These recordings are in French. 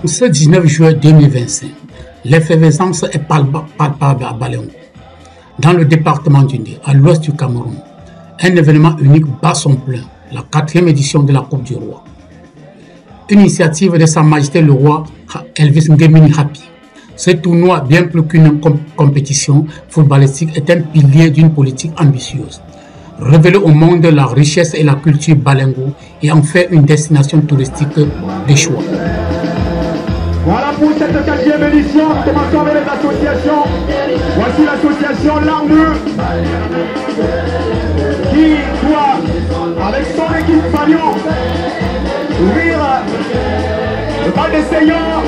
Ce 19 juin 2025, l'effervescence est palpable à Balengo. Dans le département du Ndé, à l'ouest du Cameroun, un événement unique bat son plein, la 4e édition de la Coupe du Roi. Une initiative de Sa Majesté le Roi Elvis Ngémini Hapi. Ce tournoi, bien plus qu'une compétition footballistique, est un pilier d'une politique ambitieuse. Révéler au monde la richesse et la culture Balengo et en faire une destination touristique de choix. Voilà pour cette 4e édition. Commençons avec les associations. Voici l'association L'Armeux qui doit, avec son équipe Falion, ouvrir le bal des seigneurs.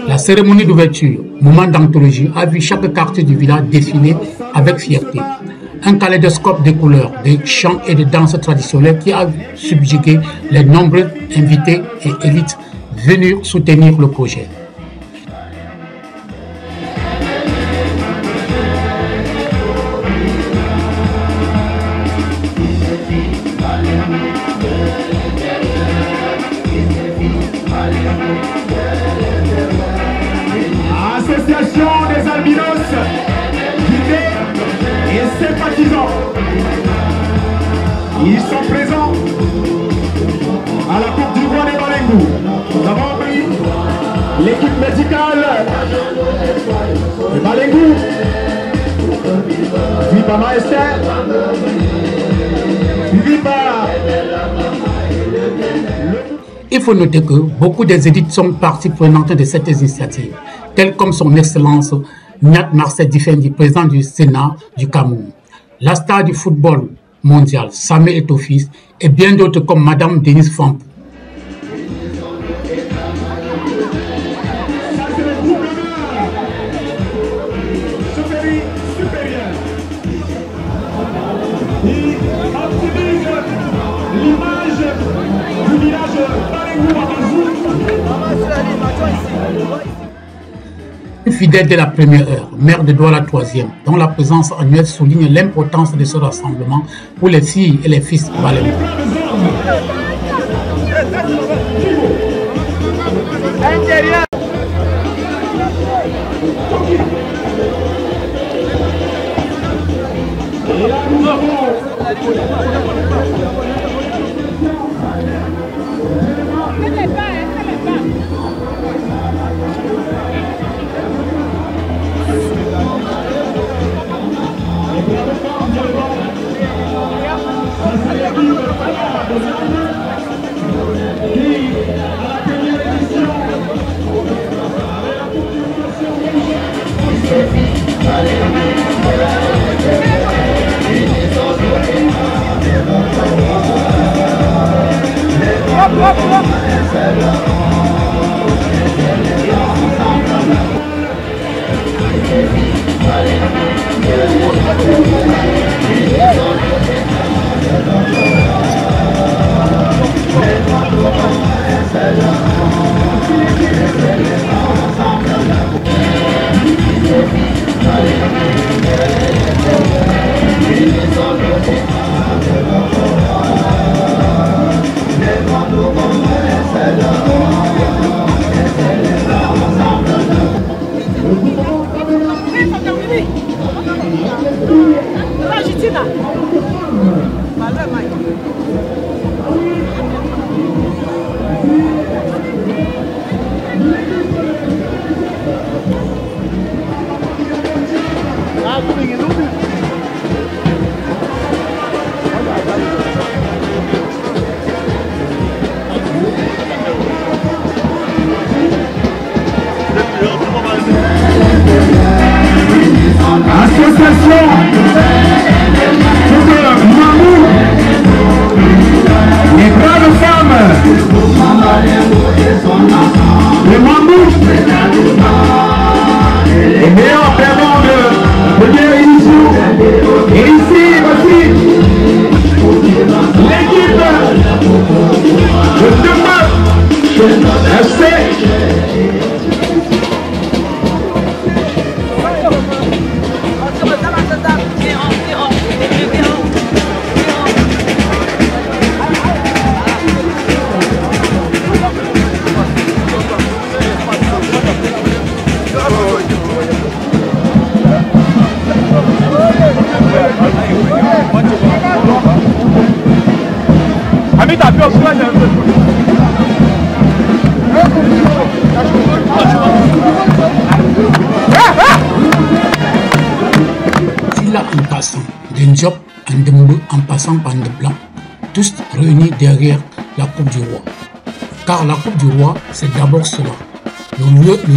La cérémonie d'ouverture, moment d'anthologie, a vu chaque quartier du village défiler avec fierté. Un kaléidoscope de couleurs, de chants et de danses traditionnelles qui a subjugué les nombreux invités et élites venus soutenir le projet. Association des albinos, guidés et sympathisants. Ils sont présents à la Coupe du Roi des Balengo. Nous avons pris l'équipe médicale de Balengo, suivi par Maestère, suivi par... Il faut noter que beaucoup des élites sont parties prenantes de cette initiative, telles comme son Excellence Nyat Marcel Difendi, président du Sénat du Cameroun, la star du football mondial Samuel Eto'o et bien d'autres comme Madame Denise Famp. Fidèle de la première heure, maire de Douala 3e, dont la présence annuelle souligne l'importance de ce rassemblement pour les filles et les fils balengo. Yeah. association de Mamou, les braves femmes, les Mamou, les meilleurs paiements de Pierre Inissou. Et ici, voici l'équipe de demain FC. Silla en passant, Denjop en Dembe en passant par Ndeblanc, tous réunis derrière la Coupe du Roi. Car la Coupe du Roi, c'est d'abord cela, le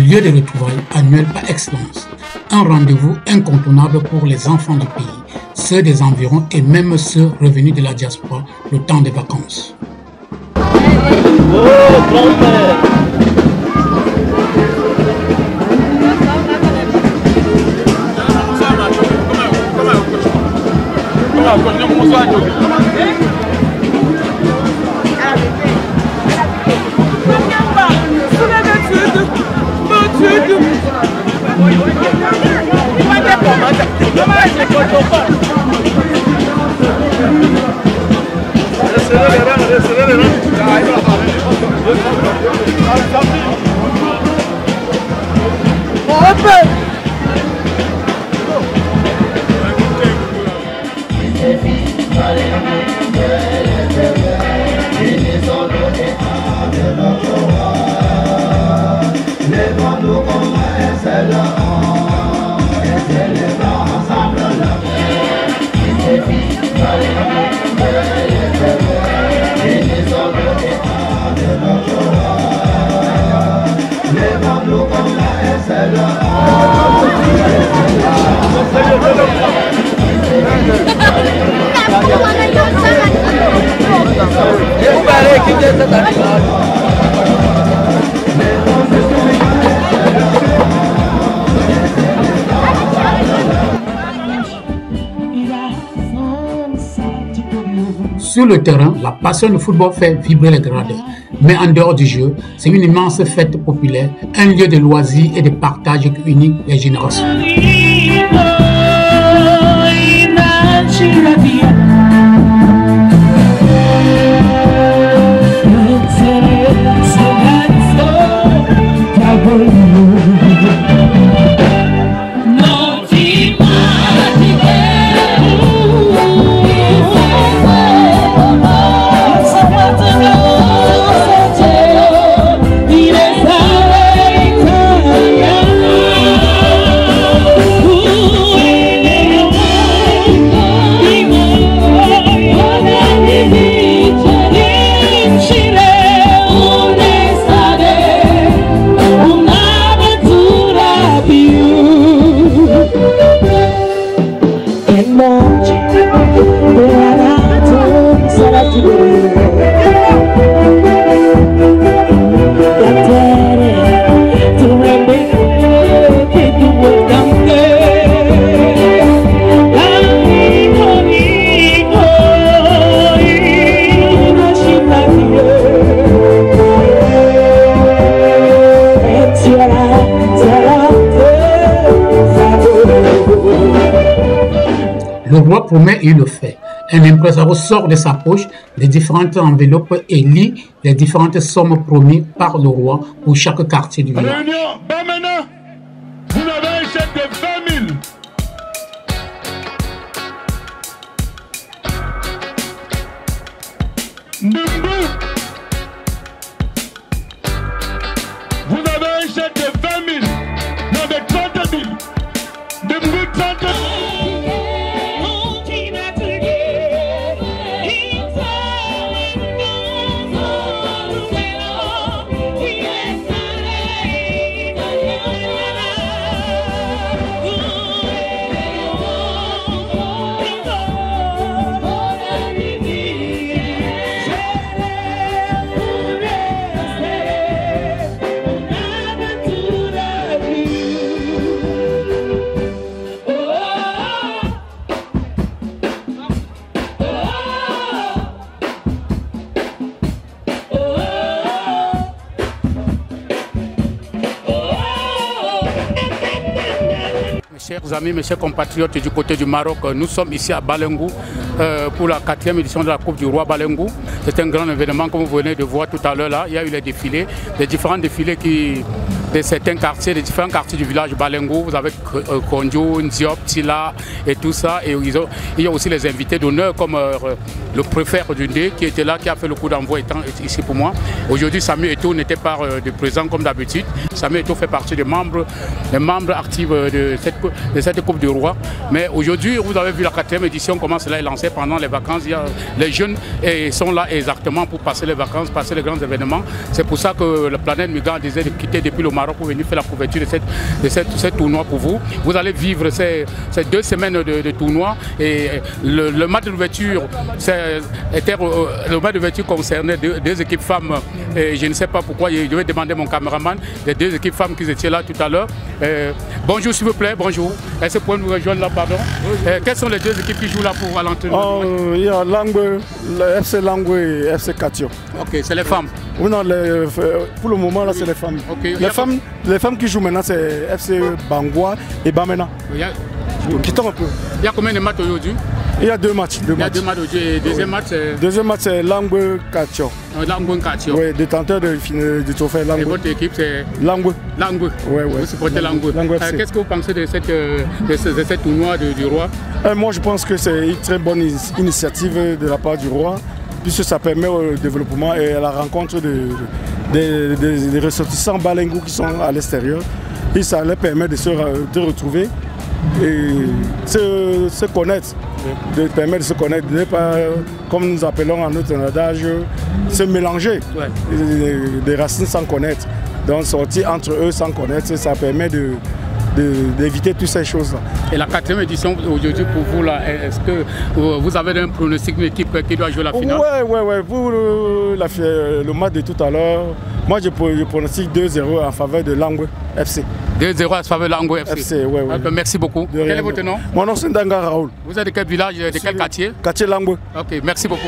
lieu de retrouvailles annuel par excellence. Un rendez-vous incontournable pour les enfants du pays, ceux des environs et même ceux revenus de la diaspora le temps des vacances. Sur le terrain, la passion du football fait vibrer les grades. Mais en dehors du jeu, c'est une immense fête populaire, un lieu de loisirs et de partage qui unit les générations. Le roi promet et il le fait. Un impresario sort de sa poche les différentes enveloppes et lit les différentes sommes promises par le roi pour chaque quartier du village. Réunion, Bamena, vous avez un chèque de 20 000. Ndumbu, vous avez un chèque de 20 000. Non, de 30 000. Ndumbu, 30 000. chers amis, mes chers compatriotes du côté du Maroc, nous sommes ici à Balengou pour la 4e édition de la Coupe du Roi Balengou. C'est un grand événement comme vous venez de voir tout à l'heure là. Il y a eu les défilés, les différents défilés de certains quartiers, des différents quartiers du village Balengou. Vous avez Kondjo, Ndiop, Tila et tout ça. Et il y a aussi les invités d'honneur comme le préfet du Ndé qui était là, qui a fait le coup d'envoi ici pour moi. Aujourd'hui, Samuel Eto'o n'était pas de présent comme d'habitude. Samuel Eto'o fait partie des membres actifs de cette Coupe du Roi. Mais aujourd'hui, vous avez vu la 4e édition, comment cela est lancé pendant les vacances. Les jeunes sont là exactement pour passer les vacances, passer les grands événements. C'est pour ça que la planète Mugan disait de quitter depuis le Maroc pour venir faire la couverture de ce tournoi pour vous. Vous allez vivre ces 2 semaines de tournoi et le match d'ouverture concernait deux équipes femmes. Et je ne sais pas pourquoi, je devais demander mon caméraman des 2 équipes femmes qui étaient là tout à l'heure. Bonjour s'il vous plaît, bonjour. Est-ce que vous pouvez nous rejoindre là, pardon? Quelles sont les 2 équipes qui jouent là pour l'entraînement? Il y a Langwe, le FC Langwe et FC Katio. Ok, c'est les femmes. Oui, non, pour le moment, là, c'est les femmes. Okay. Les femmes qui jouent maintenant, c'est FC Bangwa et Bamena. Quittons un peu. Il y a combien de matchs aujourd'hui? Il y a 2 matchs. Il y a 2 matchs aujourd'hui. Deuxième match, c'est... Deuxième match, c'est Langwe Katio. Langwe Katio. Oui, détenteur du trophée Langwe. Et votre équipe, c'est... Langwe. Langwe. Oui, oui. Vous supportez Langwe. Qu'est-ce que vous pensez de cette tournoi du Roi? Moi, je pense que c'est une très bonne initiative de la part du Roi, puisque ça permet au développement et à la rencontre des ressortissants balengou qui sont à l'extérieur. Et ça leur permet de se retrouver et se connaître, de permettre de se connaître, de ne pas, comme nous appelons en notre adage, se mélanger, des racines sans connaître. Donc sortir entre eux sans connaître, ça permet d'éviter toutes ces choses-là. Et la 4e édition aujourd'hui pour vous, est-ce que vous avez un pronostic d'une équipe qui doit jouer la finale? Oui. Pour le match de tout à l'heure, moi je pronostique 2-0 en faveur de Langwe FC. 2-0 en faveur de Langwe FC. Oui. Merci beaucoup. Quel est votre nom? Mon nom c'est Ndanga Raoul. Vous êtes de quel village, de quel quartier? Quartier Langwe. Ok, merci beaucoup.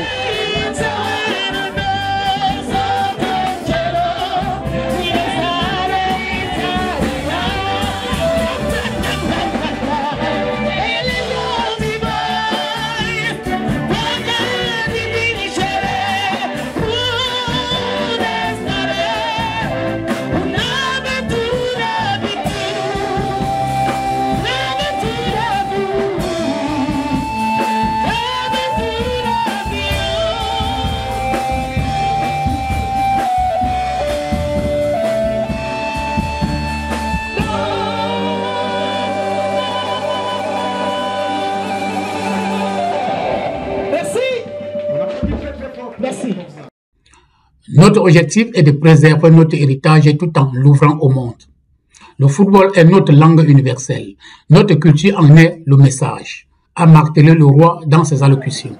Notre objectif est de préserver notre héritage tout en l'ouvrant au monde. Le football est notre langue universelle. Notre culture en est le message, a martelé le Roi dans ses allocutions.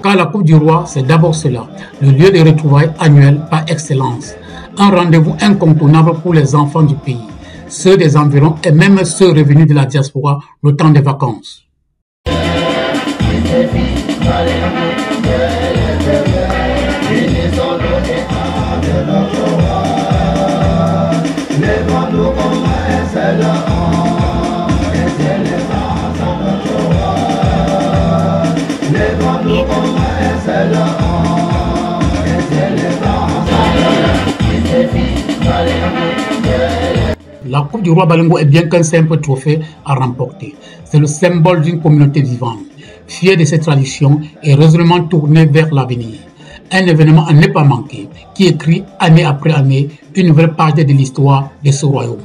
Car la Coupe du Roi, c'est d'abord cela, le lieu de retrouvailles annuel par excellence. Un rendez-vous incontournable pour les enfants du pays, ceux des environs et même ceux revenus de la diaspora le temps des vacances. La Coupe du Roi Balengou est bien qu'un simple trophée à remporter. C'est le symbole d'une communauté vivante, fière de ses traditions et résolument tournée vers l'avenir. Un événement à ne pas manquer, qui écrit année après année une nouvelle page de l'histoire de ce royaume.